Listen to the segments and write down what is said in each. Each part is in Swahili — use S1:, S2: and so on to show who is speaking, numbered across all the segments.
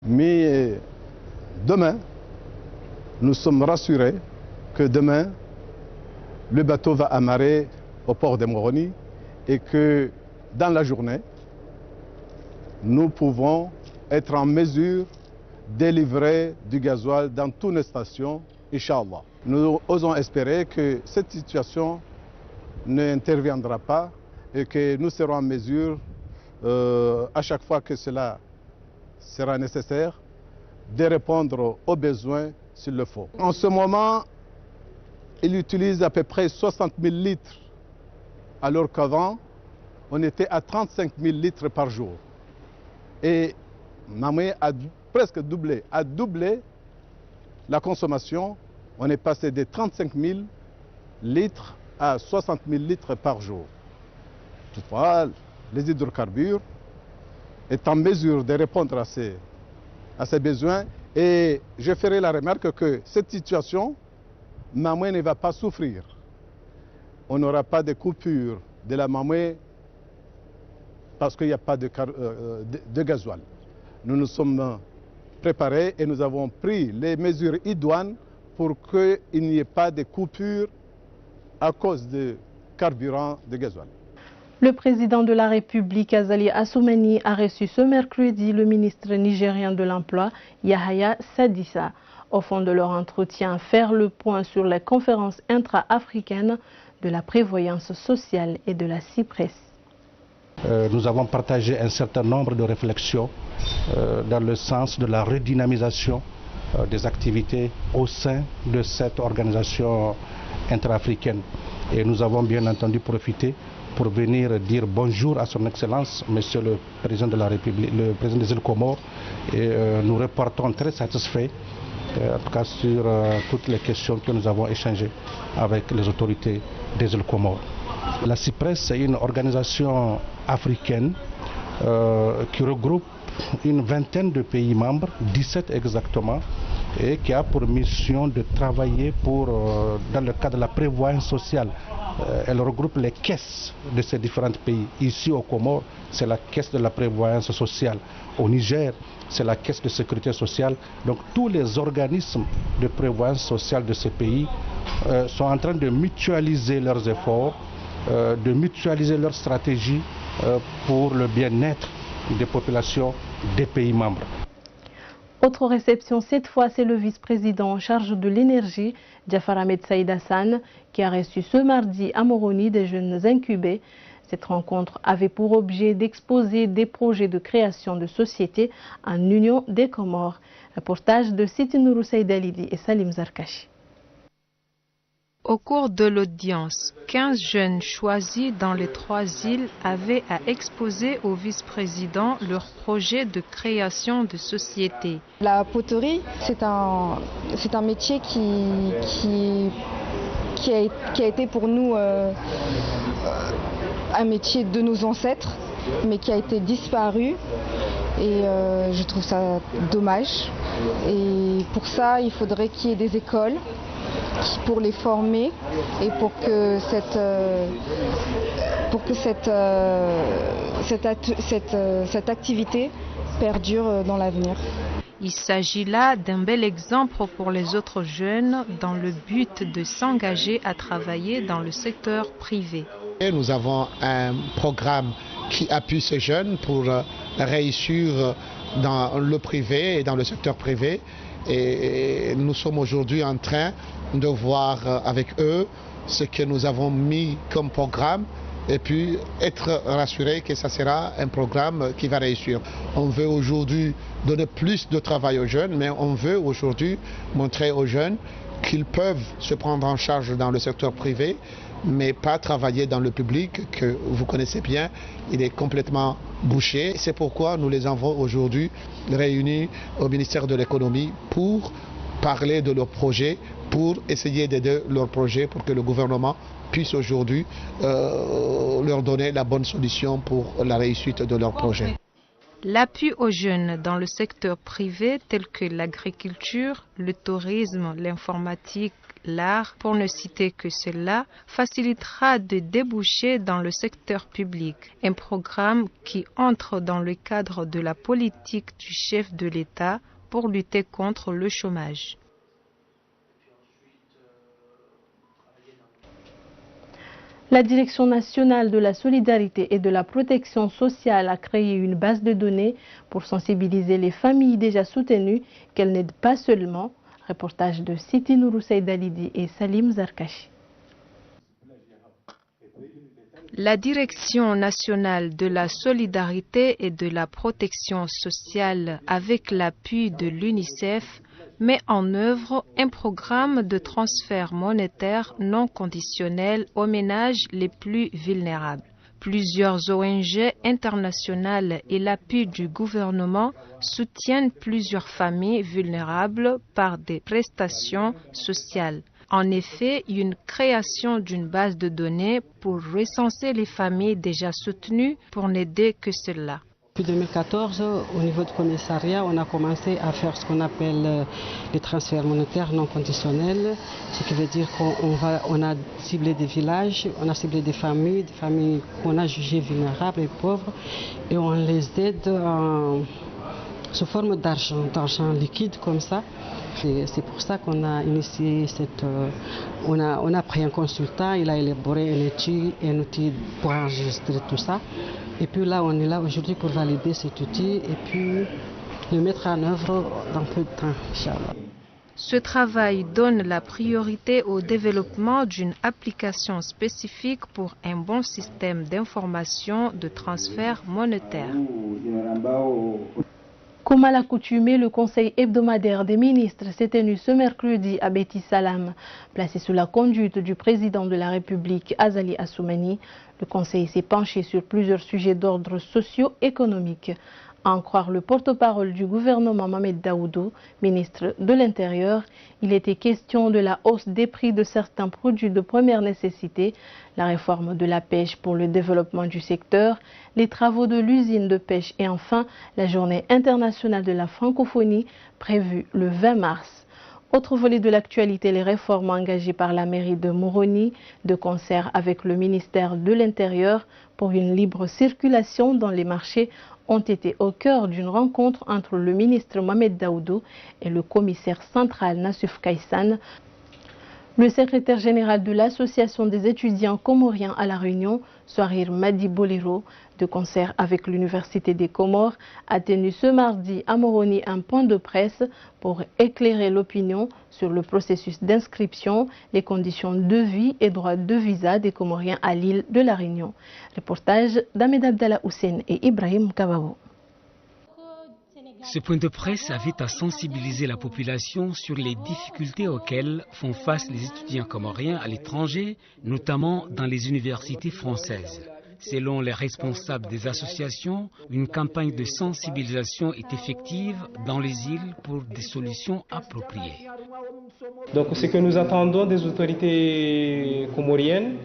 S1: Mais demain, nous sommes rassurés que demain, le bateau va amarrer au port de Moroni et que dans la journée, nous pouvons être en mesure de livrer du gasoil dans toutes les stations, Inch'Allah. Nous osons espérer que cette situation n'interviendra pas et que nous serons en mesure, à chaque fois que cela sera nécessaire, de répondre aux besoins s'il le faut. En ce moment, il utilise à peu près 60 000 litres, alors qu'avant, on était à 35 000 litres par jour. Et Mamoué a presque doublé, la consommation. On est passé de 35 000 litres à 60 000 litres par jour. Toutefois, les hydrocarbures est en mesure de répondre à ces besoins. Et je ferai la remarque que cette situation, Mamoué ne va pas souffrir. On n'aura pas de coupure de la Mamoué parce qu'il n'y a pas de gasoil. Nous nous sommes préparés et nous avons pris les mesures idoines pour qu'il n'y ait pas de coupure à cause de carburant de gasoil.
S2: Le président de la République, Azali Assoumani, a reçu ce mercredi le ministre nigérien de l'Emploi, Yahaya Sadissa. Au fond de leur entretien, faire le point sur les conférences intra-africaines de la prévoyance sociale et de la CIPRES.
S3: Nous avons partagé un certain nombre de réflexions dans le sens de la redynamisation des activités au sein de cette organisation intra-africaine. Et nous avons bien entendu profité pour venir dire bonjour à son Excellence, Monsieur le Président de la République, le Président des îles Comores. Et nous reportons très satisfaits, en tout cas sur toutes les questions que nous avons échangées avec les autorités des îles Comores. La CIPRES, c'est une organisation africaine qui regroupe une vingtaine de pays membres, 17 exactement, et qui a pour mission de travailler dans le cadre de la prévoyance sociale. Elle regroupe les caisses de ces différents pays. Ici au Comores, c'est la caisse de la prévoyance sociale. Au Niger, c'est la caisse de sécurité sociale. Donc tous les organismes de prévoyance sociale de ces pays sont en train de mutualiser leurs efforts, de mutualiser leurs stratégies pour le bien-être des populations des pays membres.
S2: Autre réception, cette fois, c'est le vice-président en charge de l'énergie, Jafar Ahmed Saïd Hassan, qui a reçu ce mardi à Moroni des jeunes incubés. Cette rencontre avait pour objet d'exposer des projets de création de sociétés en Union des Comores. Reportage de Siti Nourou Saïd Alidi et Salim Zarkachi.
S4: Au cours de l'audience, 15 jeunes choisis dans les 3 îles avaient à exposer au vice-président leur projet de création de société.
S5: La poterie, c'est un métier qui a été pour nous un métier de nos ancêtres, mais qui a été disparu. Et je trouve ça dommage. Et pour ça, il faudrait qu'il y ait des écoles pour les former et pour que cette activité perdure dans l'avenir.
S4: Il s'agit là d'un bel exemple pour les autres jeunes dans le but de s'engager à travailler dans le secteur privé.
S6: Nous avons un programme qui appuie ces jeunes pour réussir dans le privé et dans le secteur privé. Et nous sommes aujourd'hui en train de voir avec eux ce que nous avons mis comme programme et puis être rassurés que ça sera un programme qui va réussir. On veut aujourd'hui donner plus de travail aux jeunes, mais on veut aujourd'hui montrer aux jeunes qu'ils peuvent se prendre en charge dans le secteur privé, mais pas travailler dans le public que vous connaissez bien. Il est complètement bouché. C'est pourquoi nous les avons aujourd'hui réunis au ministère de l'économie pour parler de leurs projets, pour essayer d'aider leurs projets pour que le gouvernement puisse aujourd'hui leur donner la bonne solution pour la réussite de leurs projets.
S4: L'appui aux jeunes dans le secteur privé tel que l'agriculture, le tourisme, l'informatique, l'art, pour ne citer que cela, facilitera des débouchés dans le secteur public, un programme qui entre dans le cadre de la politique du chef de l'État pour lutter contre le chômage.
S2: La Direction nationale de la solidarité et de la protection sociale a créé une base de données pour sensibiliser les familles déjà soutenues qu'elles n'aident pas seulement. Reportage de Siti Nourou Seydalidi et Salim Zarkachi.
S4: La Direction nationale de la solidarité et de la protection sociale, avec l'appui de l'UNICEF, met en œuvre un programme de transfert monétaire non conditionnel aux ménages les plus vulnérables. Plusieurs ONG internationales et l'appui du gouvernement soutiennent plusieurs familles vulnérables par des prestations sociales. En effet, une création d'une base de données pour recenser les familles déjà soutenues pour n'aider que cela.
S7: Depuis 2014, au niveau du commissariat, on a commencé à faire ce qu'on appelle les transferts monétaires non conditionnels, ce qui veut dire qu'on a ciblé des villages, on a ciblé des familles qu'on a jugées vulnérables et pauvres, et on les aide sous forme d'argent liquide comme ça. C'est pour ça qu'on a initié on a pris un consultant, il a élaboré un outil pour enregistrer tout ça. Et puis là, on est là aujourd'hui pour valider cet outil et puis le mettre en œuvre dans peu de temps, Inch'Allah.
S4: Ce travail donne la priorité au développement d'une application spécifique pour un bon système d'information de transfert monétaire.
S2: Comme à l'accoutumée, le Conseil hebdomadaire des ministres s'est tenu ce mercredi à Beti Salam. Placé sous la conduite du président de la République, Azali Assoumani, le Conseil s'est penché sur plusieurs sujets d'ordre socio-économique. À en croire le porte-parole du gouvernement Mohamed Daoudou, ministre de l'Intérieur, il était question de la hausse des prix de certains produits de première nécessité, la réforme de la pêche pour le développement du secteur, les travaux de l'usine de pêche et enfin la journée internationale de la francophonie prévue le 20 mars. Autre volet de l'actualité, les réformes engagées par la mairie de Moroni, de concert avec le ministère de l'Intérieur pour une libre circulation dans les marchés, ont été au cœur d'une rencontre entre le ministre Mohamed Daoudou et le commissaire central Nassif Kaïsan. Le secrétaire général de l'Association des étudiants comoriens à La Réunion, Soarir Madi Boliro, de concert avec l'Université des Comores, a tenu ce mardi à Moroni un point de presse pour éclairer l'opinion sur le processus d'inscription, les conditions de vie et droits de visa des Comoriens à l'île de La Réunion. Reportage d'Ahmed Abdallah Hussein et Ibrahim Kababo.
S8: Ce point de presse avait à sensibiliser la population sur les difficultés auxquelles font face les étudiants comoriens à l'étranger, notamment dans les universités françaises. Selon les responsables des associations, une campagne de sensibilisation est effective dans les îles pour des solutions appropriées.
S9: Donc ce que nous attendons des autorités comoriennes,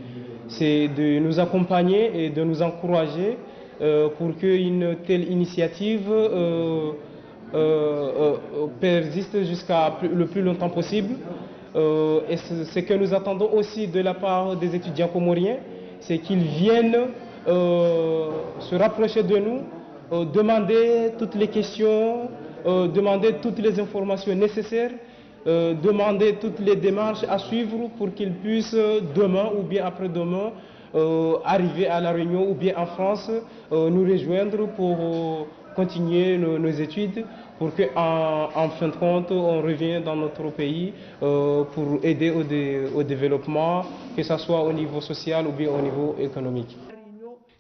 S9: c'est de nous accompagner et de nous encourager pour qu'une telle initiative persiste jusqu'à le plus longtemps possible. Et ce que nous attendons aussi de la part des étudiants comoriens, c'est qu'ils viennent se rapprocher de nous, demander toutes les questions, demander toutes les informations nécessaires, demander toutes les démarches à suivre pour qu'ils puissent demain ou bien après-demain arriver à La Réunion ou bien en France, nous rejoindre pour continuer nos études, pour qu'en fin de compte, on revienne dans notre pays pour aider au développement, que ce soit au niveau social ou bien au niveau économique.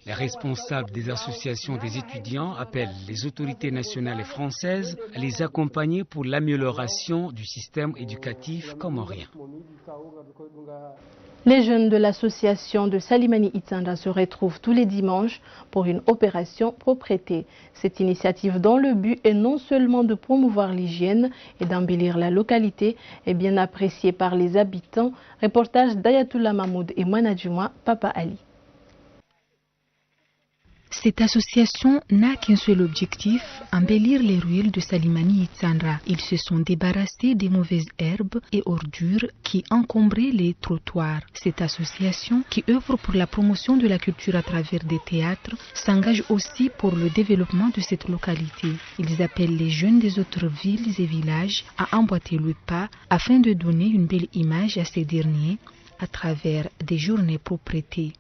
S8: Les responsables des associations des étudiants appellent les autorités nationales et françaises à les accompagner pour l'amélioration du système éducatif comorien.
S2: Les jeunes de l'association de Salimani Itanda se retrouvent tous les dimanches pour une opération propreté. Cette initiative dont le but est non seulement de promouvoir l'hygiène et d'embellir la localité est bien appréciée par les habitants. Reportage d'Ayatollah Mahmoud et Manadjouma Papa Ali.
S10: Cette association n'a qu'un seul objectif, embellir les ruelles de Salimani Itsandra. Ils se sont débarrassés des mauvaises herbes et ordures qui encombraient les trottoirs. Cette association, qui œuvre pour la promotion de la culture à travers des théâtres, s'engage aussi pour le développement de cette localité. Ils appellent les jeunes des autres villes et villages à emboîter le pas afin de donner une belle image à ces derniers à travers des journées propreté.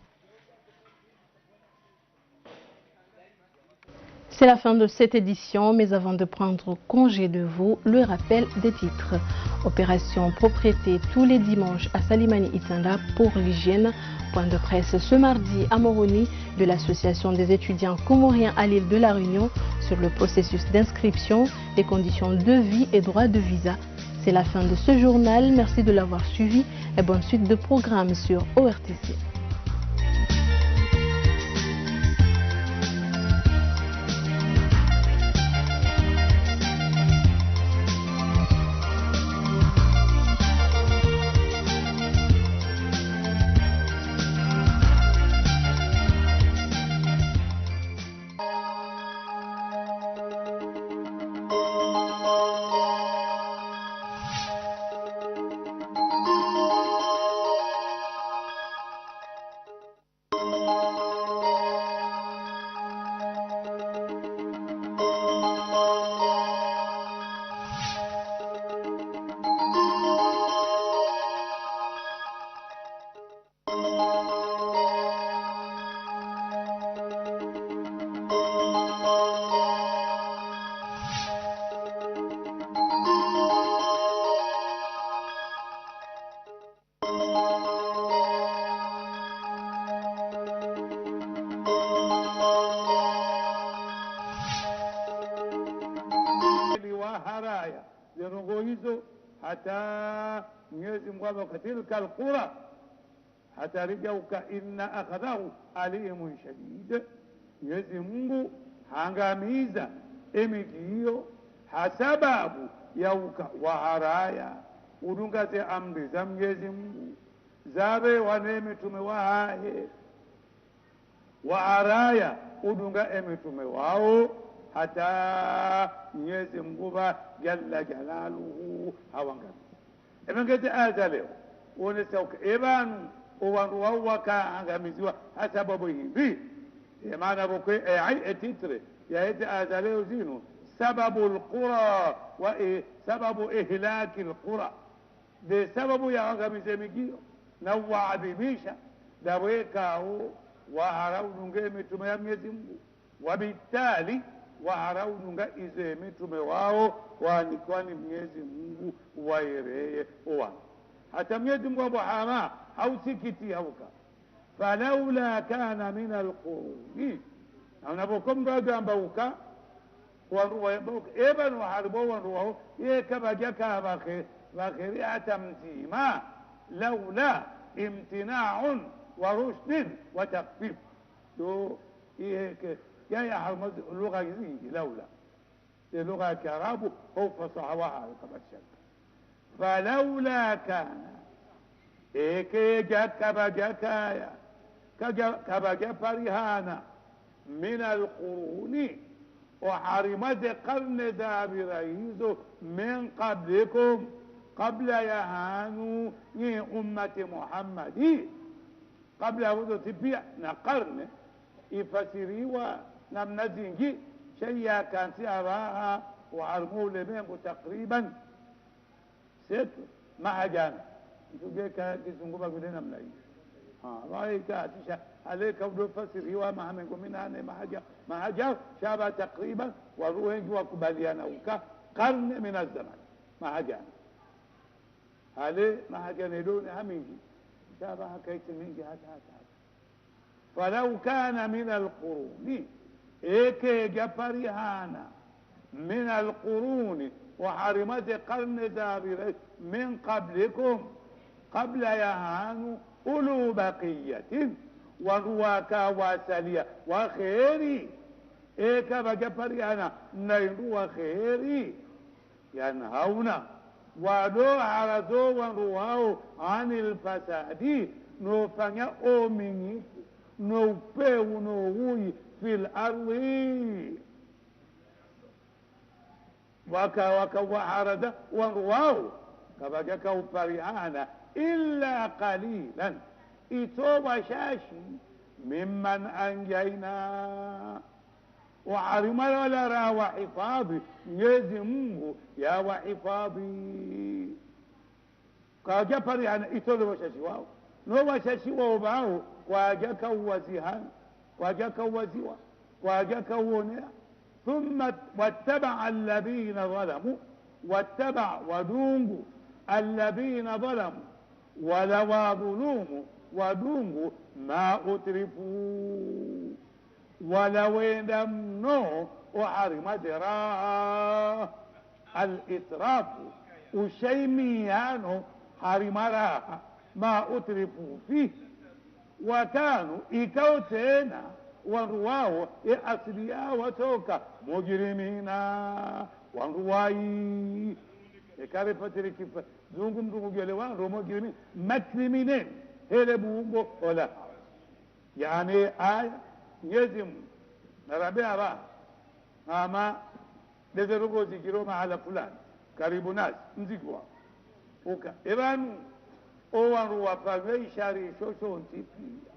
S2: C'est la fin de cette édition, mais avant de prendre congé de vous, le rappel des titres. Opération propreté tous les dimanches à Salimani Itsandra pour l'hygiène. Point de presse ce mardi à Moroni de l'association des étudiants comoriens à l'île de la Réunion sur le processus d'inscription, les conditions de vie et droit de visa. C'est la fin de ce journal. Merci de l'avoir suivi et bonne suite de programmes sur ORTC.
S11: hata Mwenyezi Mungu akatilka alqura hata rijauka inna akhadhahu alimun shadid. Mwenyezi Mungu hangamiza emiji hiyo hasababu yauka waharaya udungaze amri za Mwenyezi Mungu zabe wane mitume wahaye waharaya udunga emitume wao hata Mwenyezi Mungu jalla jalaluhu hawangamiza. Emengete aya leo uonesauka ebanu uwandu wao wakaangamiziwa hasababu hivi maana bokwe titre ya hete aya leo zinu sababu alqura wa sababu ihlaki alqura de sababu ya angamize migio na waadhibisha dawekao waharaudunge mitume ya Mwenyezi Mungu wabitali waharaudunga ize mitume wao kwani Mwenyezi Mungu waireye owa hata Mwenyezi Mungu hama hausikiti hauka falaula kana min alquruni na unapokom bado ambauka wanruwa eba no harbo wanruwa ye kabajaka bakhiri atamtima laula imtina'un wa rushdin wa taqfif do yeke يا حرمز اللغة يزيد لولا اللغة كراب هو فصحوها كما الشك فلولا كان إيكي جاكبا جاكايا كبا جفرهانا من القرون وحرمت قرن دابريز من قبلكم قبل يهانوا أمة محمد قبل وضع تبيع نقرن يفسروا namna zingi shayya kansi araha wa armu lemengo takriban setu mahajana tugeka kizunguba vile namna hii raika tisha aleka udo fasiriwa mahamengo minane mahaja shaba takriban wa wengi wakubaliana uka karne min az-zaman mahajana hale mahajana doni hamingi shaba hakaiti mingi hata falau kana min al-quruni إيكي جفرهانا من القرون وحرمت قرن دابر من قبلكم قبل يهانوا أولو بقية ورواكا واسلية وخيري إيكا بجفرهانا نيروا خيري ينهونا ودو عرضوا ورواو عن الفساد نوفنيا أوميني نوبيو نووي في الأرض وكا وعرض ورواه كبجك وفرحانا إلا قليلا إتوب شاشي ممن أنجينا وعرم ولا وحفاظي يزمه يا وحفاظي كاجا فرحانا إتوب شاشي واو نو شاشي واو باو كاجا كوزيهان كاجا كوزيوا كاجا كونيا ثم واتبع الذين ظلموا واتبع ودونغ الذين ظلموا ولوا ظلوم ودونغ ما أترفوا ولو يدمنوا وحرم دراه الإسراف وشيميانو حرم راها ما أترفوا فيه وكانوا إكوتينا ورواه أصليا وتوكا مجرمين وانرواي إكاري فتري كيف زونكم دونكم جلوان رو مجرمين مكرمين هلبومبو ولا يعني آية يزم نربيها بقى أما لذلك ذكروا على فلان قريب ناس نزيقوا وكا إبانو أوان فاغي شاري شوشون تيبي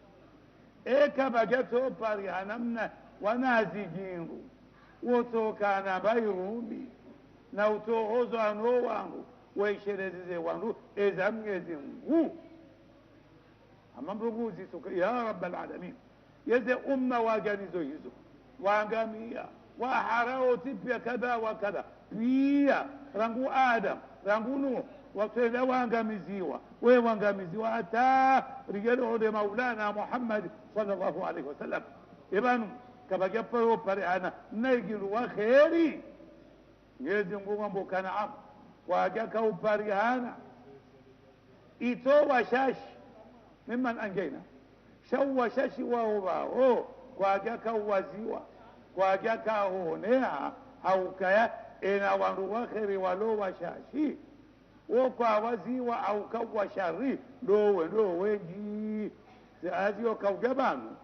S11: eka bageto pari hanamna wanaziginru woto kana bayrumi na uto ozo anro wangu weishereze wangu ezamgezi ngu amamruguzi soka ya rabbal alamin yeze umma waganizo hizo waangamia waharao tipya kadha wa kadha pia rangu adam rangu nuh watenda waangamiziwa we waangamiziwa hata rijalo de maulana Muhammad sallallahu alaihi wasallam ibanu kabaga paro parihana nayigiru wa khairi yezi nguma mbokana am waga ka uparihana ito washashi mimman anjaina shawa shashi wa ubao waga ka waziwa waga ka honea au kaya ina wandu wa khairi walo washashi wokwa waziwa au kawa shari dowe ji azio kaugabanu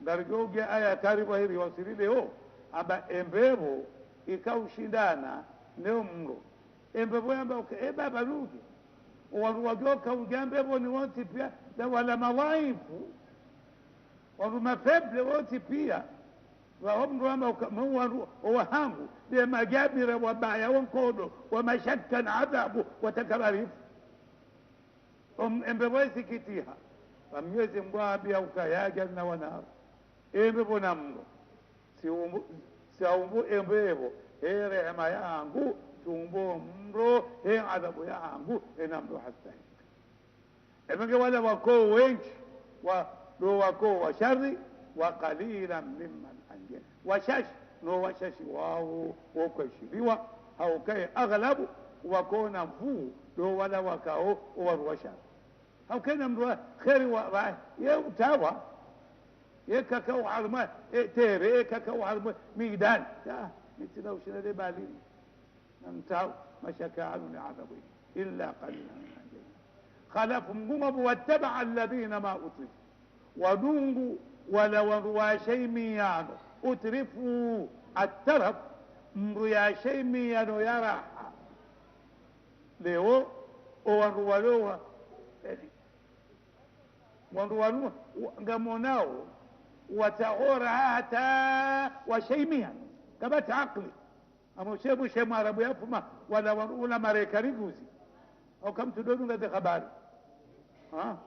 S11: darjoge aya karibu hili wasiride ho aba embebo ikaushindana neo mro embebo yamba baba lugi wajoka ujambebo ni wonti pia da wala mawaifu wanu mafeble wonti pia وهم وهانgu de majabira wabaya wankodo wamashakkan adhabu watakabarifu embewezi kitiha wamwezi mbwabia ukayaja na wanaru embebo namno siumbu embebo rehema yangu tumbo mro adhabu yangu namno hastahiki emenge wala wako wengi wako wa shari وقليلا ممن أنجينا وشاش نو وشاش واو وكشبيوا أو كي أغلب وكون فو لو ولا وكاو وروشا أو كان مروا خير وراء يوتاوا يكاكاو عرما تيري يكاكاو عرما ميدان لا نتلو شنا دي بالي نمتاو ما شكاعنوا عذابي إلا قليلا من أنجينا خلفهم قمب واتبع الذين ما أطلب ودونغوا ولو شيء ميانو اترفوا الترف مريا شيء ميانو يرى ليو وانروالو وانروالو غموناو وتعورها وشيء ميانو كبت عقلي اما شيء شيء ما ربو يفما ولا مريكاني جوزي او كم تدونو لدي خباري ها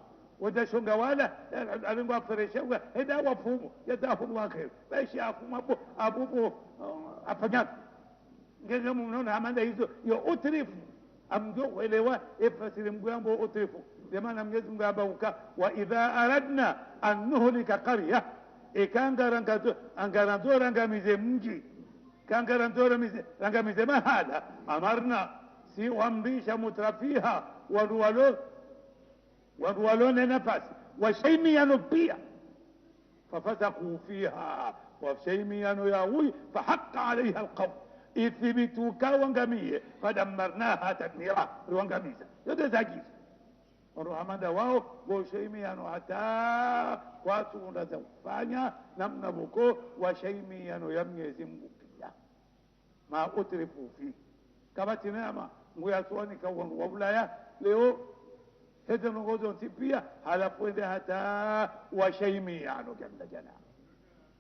S11: وده شنغوالا الانغوا فريشوا هدا وفومو يداه الله خير باش يافوم ابو افجات ngezemu mnona amanda hizo yo utrifu amdo elewa efasiri mgambo utrifu jamani Mwenyezi Mungu abauka wa idha aradna an nuhlika qarya angaranzo rangamize mji kangaranzo rangamize mahala amarna si wambisha mutrafiha waduwalone nafasi washaimiano pia fafasaqu fiha washaimiano yawi fahaqqa alaiha alqawl ithibituka wangamie fadammarnaha tadmira ruangamiza yote zagiza ono hamanda wao goshaimiano hata kwatu unaweza kufanya namna buko washaimiano ya Mwenyezi Mungu pia ma utrifu fi kama tinama nguyatwani kawan wabulaya leo hata ngozo tipia halafu ende hata washaimiano jalla jana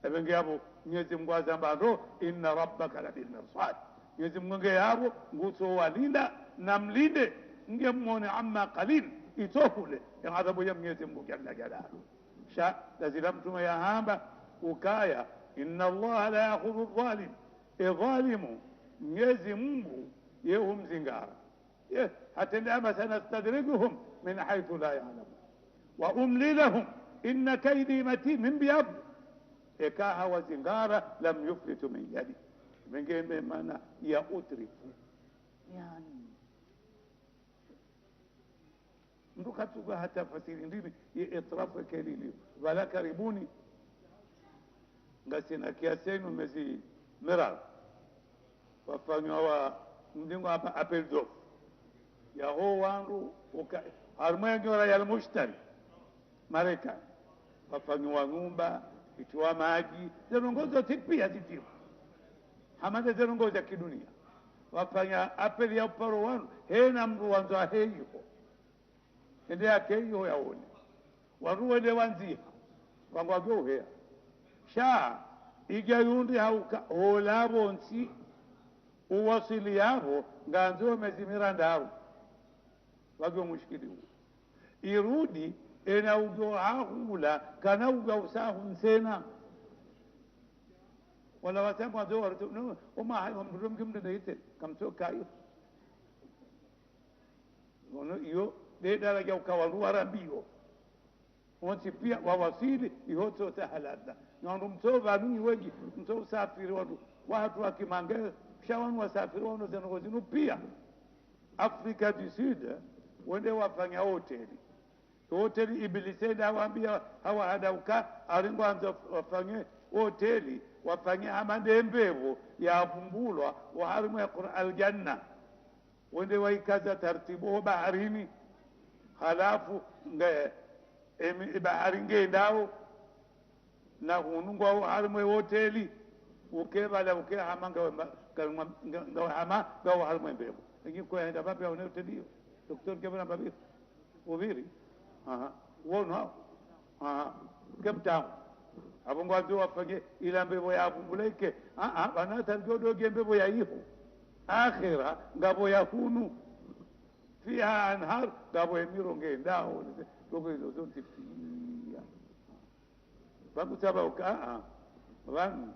S11: ebenge hapo Mwenyezi Mungu azambaro inna rabbaka la bil mirsad Mwenyezi Mungu hapo nguso walinda na mlinde ngemwone amma qalil itohule ya adhabu ya Mwenyezi Mungu jalla jalaluhu sha lazima mtume ya hamba ukaya inna Allah la ya'khudhu adh-dhalim idhalimu Mwenyezi Mungu yeye mzingara hata ndama sanastadrijuhum min haythu la ya'lamun wa umli lahum inna kaydi matin min biyab ikaha wa zingara lam yuflitu min yadi mengine maana ya utrifu yani mtu katuba hata fasiri ndini ya itrafu kelili wala karibuni ngasina kiasenu mezi meral wafanywa wa mdingo hapa apeldo ya ho wangu harmwengi wala ya mushtari Marekani wafanywa ngumba itoa maji zinongozo tipia zitiwa hamada zinongozo kidunia wafanya apeli ya uparo wanu hena mru wanzo heyo ende yake hiyo yaone waruende wanzia wangwagyo hea sha igayundi hauka holabo nsi uwasili yabo nganzo mezimira ndaro wagyo mushkili huu irudi ena ugo hahula kana uga usahu nsena wala wasema wazo warto no oma hayo mdum kimde deite kamto kayo ngono iyo de daraja ukawarua rabio wonti pia wawasili ihoto tahalada na mtova nini wengi mtova safiri watu wakimange shawanu wasafiri wano zenogozinu pia Afrika du Sud wende wafanya hoteli ibilisenda waambia hawa hadauka aringo anza wafanye hoteli wafanye hamande mbevo ya vumbulwa wa harimu ya aljanna wende waikaza tartibu baharini halafu bahari ngendao na hunungwa harimu hoteli ukebala ukehama ngawa hama ngawa harimu mbevo lakini kwa enda babi ya hoteli doktor kebana babi ubiri wono Cape Town abongo azo wafanye ila mbevo ya vumbuleke banata ngodo gembevo ya iho akhira ngabo ya hunu fiha anhar ngabo emiro ngendao dogo hizo zote pia babu saba uka banu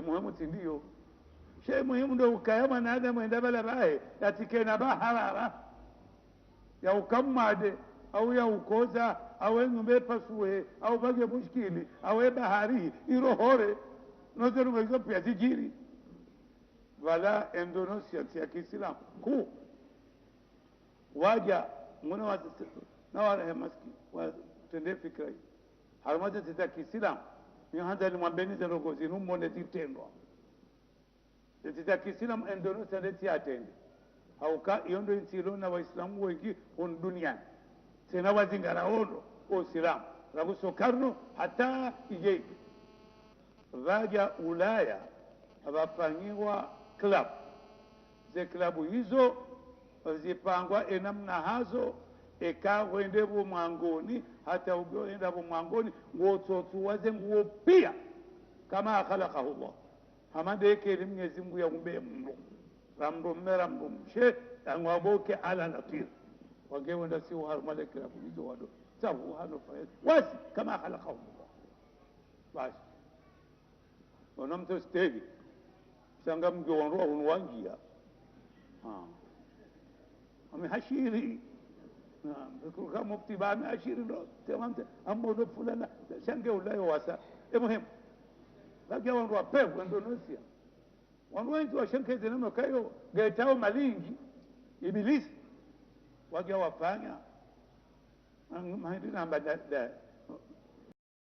S11: muhimu tindio shay muhimu ndo ukayama na Adamu enda bala bae yatikena baharara ya ukamade au ya ukoza au ngombe pasue au bage mushkili au bahari irohore nozero mwezo pia zijiri wala Indonesia ya Kiislamu ku waja mwana wa na wala maski wa tende fikra harmaje za Kiislamu ni handa limwambeni za rogozi numone titendwa za Kiislamu Indonesia ndeti atende au ka yondo insilo na waislamu wengi on duniani tena wazingara ono Uislamu rabuso karno hata ijeki vaja Ulaya abafanyiwa club ze klabu hizo zipangwa enamna hazo ekawende bumwangoni hata ugoenda bumwangoni ngotsotsu waze nguo pia kama khalaqahu Allah hamande ke Mwenyezi Mungu ya umbe mno ramdo mera mshe angwaboke ala natir wangewenda si harmale klabu hizo wado sabu hano fayet wasi kama khalaqahu Allah basi onamto stegi sanga mgewonroa unwangia amehashiri kama mufti ba amehashiri ndo tamamte ambono fulana sange ulayo wasa muhimu bagia wanroa pevu Indonesia wanroa wa shankeze neno kayo gaitao malingi ibilisi wagia wafanya mahindi namba da